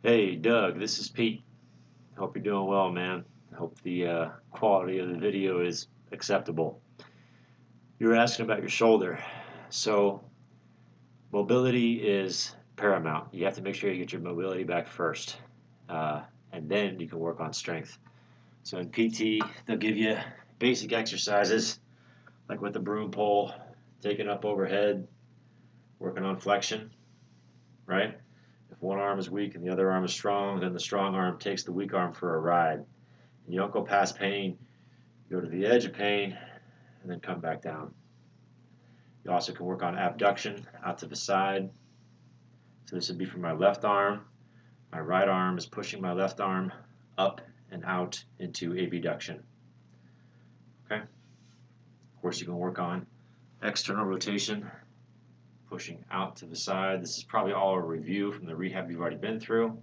Hey Doug, this is Pete. Hope you're doing well, man. Hope the quality of the video is acceptable. You're asking about your shoulder. So, mobility is paramount. You have to make sure you get your mobility back first, uh, and then you can work on strength. So, in PT, they'll give you basic exercises like with the broom pole, taking up overhead, working on flexion, right? If one arm is weak and the other arm is strong, then the strong arm takes the weak arm for a ride. And you don't go past pain, you go to the edge of pain, and then come back down. You also can work on abduction out to the side. So this would be for my left arm. My right arm is pushing my left arm up and out into abduction. Okay? Of course, you can work on external rotation, pushing out to the side. This is probably all a review from the rehab you've already been through.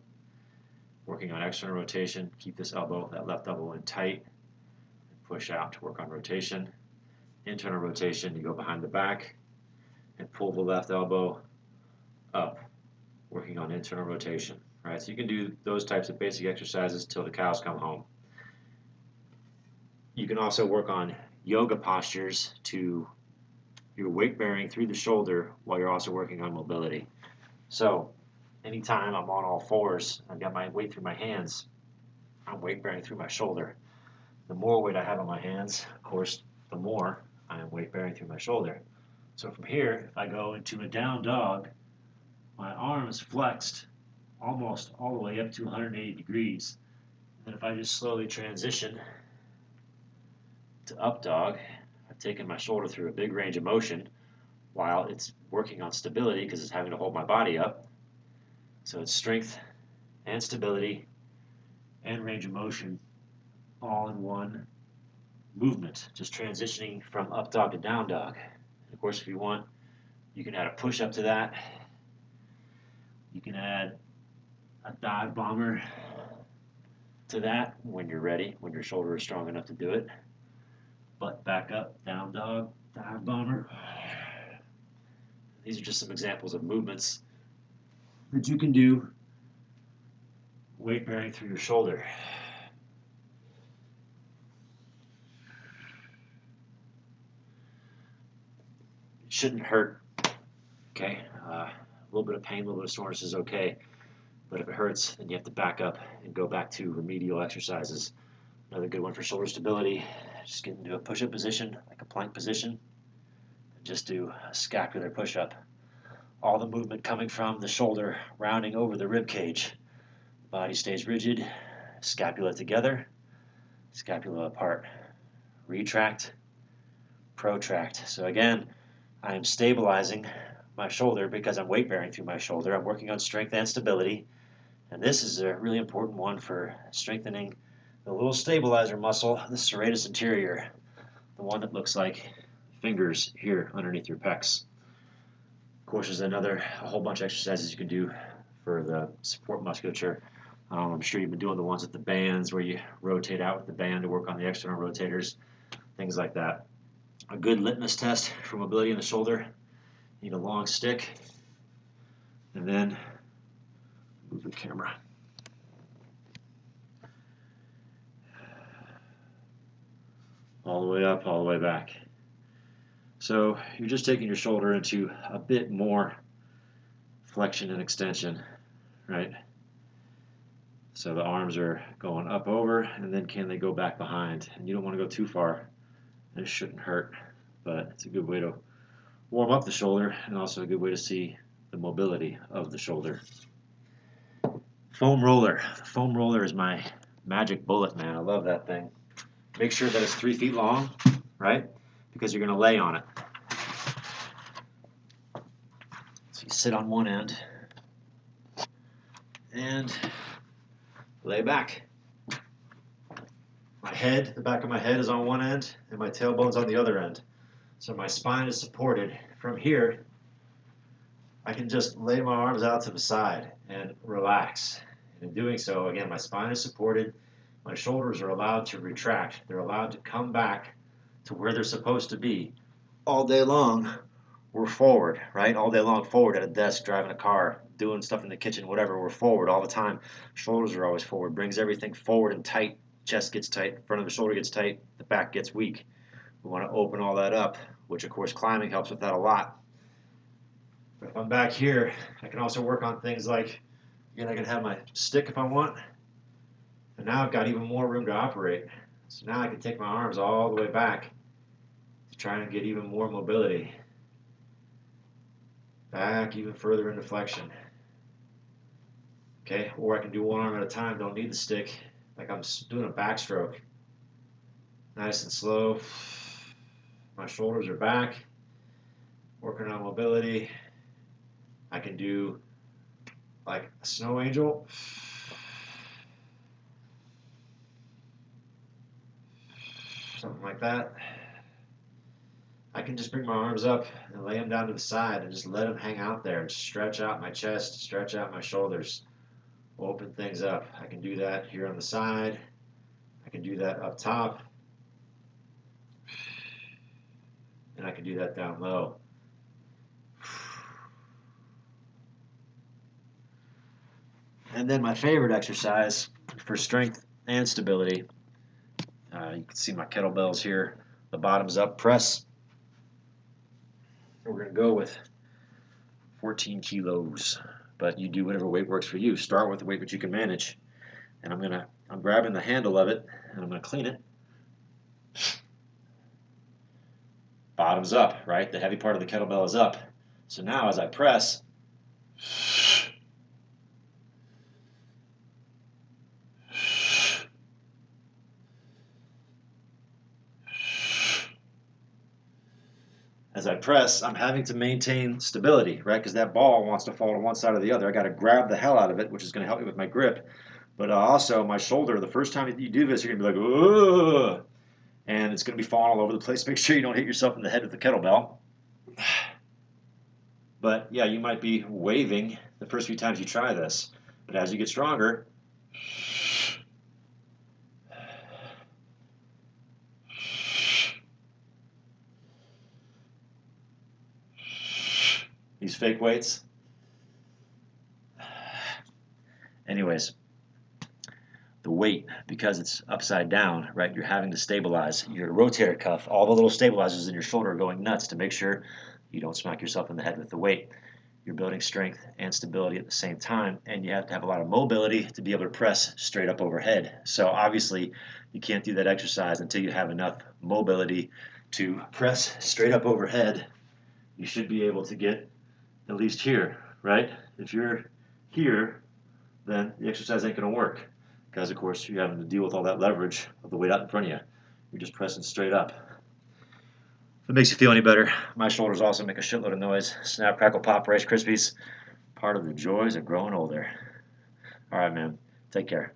Working on external rotation, keep this elbow, that left elbow in tight, and push out to work on rotation. Internal rotation, you go behind the back and pull the left elbow up, working on internal rotation. Right, so you can do those types of basic exercises till the cows come home. You can also work on yoga postures to your weight bearing through the shoulder while you're also working on mobility. So anytime I'm on all fours, I've got my weight through my hands, I'm weight bearing through my shoulder. The more weight I have on my hands, of course, the more I am weight bearing through my shoulder. So from here, if I go into a down dog, my arm is flexed almost all the way up to 180 degrees. And if I just slowly transition to up dog, I've taken my shoulder through a big range of motion while it's working on stability because it's having to hold my body up. So it's strength and stability and range of motion all in one movement, just transitioning from up dog to down dog. And of course, if you want, you can add a push up to that. You can add a dive bomber to that when you're ready, when your shoulder is strong enough to do it. Butt back up, down dog, dive bomber. These are just some examples of movements that you can do weight bearing through your shoulder. It shouldn't hurt, okay? A little bit of pain, a little bit of soreness is okay, but if it hurts, then you have to back up and go back to remedial exercises. Another good one for shoulder stability, just get into a push-up position, like a plank position, and just do a scapular push-up. All the movement coming from the shoulder, rounding over the rib cage. The body stays rigid, scapula together, scapula apart. Retract, protract. So again, I am stabilizing my shoulder because I'm weight bearing through my shoulder. I'm working on strength and stability. And this is a really important one for strengthening the little stabilizer muscle, the serratus anterior, the one that looks like fingers here underneath your pecs. Of course, there's a whole bunch of exercises you can do for the support musculature. I'm sure you've been doing the ones with the bands where you rotate out with the band to work on the external rotators, things like that. A good litmus test for mobility in the shoulder, you need a long stick, and then move the camera. All the way up, all the way back. So you're just taking your shoulder into a bit more flexion and extension, right? So the arms are going up over, and then can they go back behind? And you don't want to go too far. It shouldn't hurt, but it's a good way to warm up the shoulder and also a good way to see the mobility of the shoulder. Foam roller. The foam roller is my magic bullet, man. I love that thing. Make sure that it's 3 feet long, right? Because you're going to lay on it. So you sit on one end and lay back. My head, the back of my head is on one end and my tailbone's on the other end. So my spine is supported. From here, I can just lay my arms out to the side and relax. And in doing so, again, my spine is supported. My shoulders are allowed to retract. They're allowed to come back to where they're supposed to be. All day long, we're forward, right? All day long forward at a desk, driving a car, doing stuff in the kitchen, whatever, we're forward all the time. Shoulders are always forward. Brings everything forward and tight. Chest gets tight. Front of the shoulder gets tight. The back gets weak. We want to open all that up, which of course climbing helps with that a lot. But if I'm back here, I can also work on things like, again, I can have my stick if I want. And now I've got even more room to operate. So now I can take my arms all the way back to try and get even more mobility. Back even further into flexion. Okay, or I can do one arm at a time, don't need the stick, like I'm doing a backstroke. Nice and slow. My shoulders are back, working on mobility. I can do like a snow angel. Something like that. I can just bring my arms up and lay them down to the side and just let them hang out there and stretch out my chest, stretch out my shoulders, open things up. I can do that here on the side. I can do that up top. And I can do that down low. And then my favorite exercise for strength and stability, you can see my kettlebells here, the bottoms up press. We're going to go with 14 kilos, but you do whatever weight works for you. Start with the weight that you can manage. And I'm grabbing the handle of it and I'm going to clean it. Bottoms up, right? The heavy part of the kettlebell is up. So now as I press, I'm having to maintain stability, right? Because that ball wants to fall to one side or the other. I got to grab the hell out of it, which is going to help me with my grip. But also my shoulder, the first time you do this, you're going to be like, ugh, and it's going to be falling all over the place. Make sure you don't hit yourself in the head with the kettlebell. But yeah, you might be waving the first few times you try this. But as you get stronger, these fake weights. Anyways, the weight, because it's upside down, right, you're having to stabilize your rotator cuff. All the little stabilizers in your shoulder are going nuts to make sure you don't smack yourself in the head with the weight. You're building strength and stability at the same time, and you have to have a lot of mobility to be able to press straight up overhead. So obviously, you can't do that exercise until you have enough mobility to press straight up overhead. You should be able to get at least here, right? If you're here, then the exercise ain't going to work because, of course, you're having to deal with all that leverage of the weight out in front of you. You're just pressing straight up. If it makes you feel any better, my shoulders also make a shitload of noise. Snap, crackle, pop, Rice Krispies. Part of the joys of growing older. All right, man. Take care.